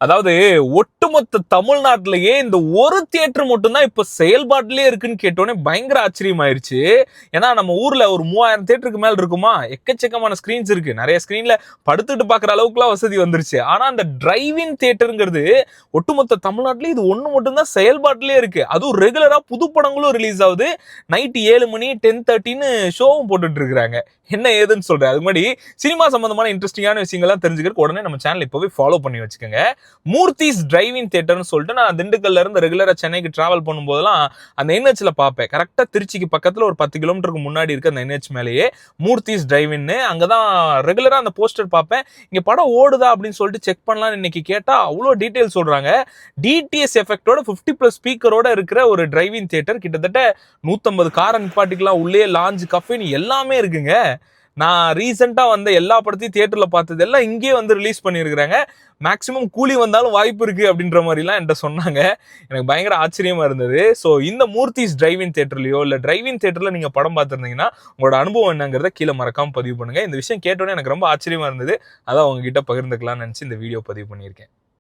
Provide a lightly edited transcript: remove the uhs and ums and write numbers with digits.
அதாவது ஒட்டுமொத்த தமிழ்நாட்டிலேயே இந்த ஒரு தியேட்டர் மட்டும்தான் இப்ப செயல்பாட்டிலே இருக்குன்னு கேட்டோன்னே பயங்கர ஆச்சரியமாயிருச்சு. ஏன்னா நம்ம ஊர்ல ஒரு 3000 தியேட்டருக்கு மேல இருக்குமா, எக்கச்சக்கமான ஸ்கிரீன்ஸ் இருக்கு. நிறைய ஸ்கிரீன்ல படுத்துட்டு பாக்குற அளவுக்குலாம் வசதி வந்துருச்சு. ஆனா அந்த டிரைவிங் தியேட்டருங்கிறது ஒட்டுமொத்த தமிழ்நாட்டிலே இது ஒண்ணு மட்டும்தான் செயல்பாட்டிலே இருக்கு. அதுவும் ரெகுலரா புது படங்களும் ரிலீஸ் ஆகுது. நைட் 7 மணி 10:30ன்னு ஷோவும் போட்டுட்டு இருக்காங்க. என்ன ஏதுன்னு சொல்றேன். அது மாதிரி சினிமா சம்பந்தமான இன்ட்ரெஸ்டிங்கான விஷயங்கள்லாம் தெரிஞ்சுக்கிறதுக்கு உடனே நம்ம சேனல் இப்பவே ஃபாலோ பண்ணி வச்சுக்கோங்க. மூர்த்திஸ் டிரைவிங் தியேட்டர்னு சொல்லிட்டு நான் திண்டுக்கல்ல இருந்து ரெகுலரா சென்னைக்கு டிராவல் பண்ணும்போதெல்லாம் அந்த என்ஹெச்ல பார்ப்பேன். கரெக்டா திருச்சிக்கு பக்கத்துல ஒரு 10 கிலோமீட்டருக்கு முன்னாடி இருக்க அந்த என்ஹெச் மேலேயே மூர்த்திஸ் டிரைவின்னு அங்கதான் ரெகுலரா அந்த போஸ்டர் பார்ப்பேன். இங்க படம் ஓடுதா அப்படின்னு சொல்லிட்டு செக் பண்ணலாம். இன்னைக்கு கேட்டா அவ்வளோ டீடைல் சொல்றாங்க. டிடிஎஸ் எஃபெக்டோட 50+ ஸ்பீக்கரோட இருக்கிற ஒரு டிரைவிங் தியேட்டர். கிட்டத்தட்ட 150 காரை நிப்பாட்டிக்கலாம். உள்ளே லான்ச் கஃபேன்னு எல்லாமே இருக்குங்க. நான் ரீசெண்டா வந்த எல்லா படத்தையும் தியேட்டர்ல பார்த்தது எல்லாம் இங்கே வந்து ரிலீஸ் பண்ணியிருக்கிறாங்க. மேக்சிமம் கூலி வந்தாலும் வாய்ப்பு இருக்கு அப்படின்ற மாதிரிலாம் என்கிட்ட சொன்னாங்க. எனக்கு பயங்கர ஆச்சரியமா இருந்தது. ஸோ இந்த மூர்த்திஸ் டிரைவிங் தியேட்டர்லயோ இல்லை டிரைவிங் தியேட்டர்ல நீங்க படம் பார்த்துருந்தீங்கன்னா உங்களோட அனுபவம் என்னங்கிறத கீழே மறக்காம பதிவு பண்ணுங்க. இந்த விஷயம் கேட்டோன்னே எனக்கு ரொம்ப ஆச்சரியமா இருந்தது. அதான் உங்ககிட்ட பகிர்ந்துக்கலாம்னு நினைச்சு இந்த வீடியோ பதிவு பண்ணியிருக்கேன்.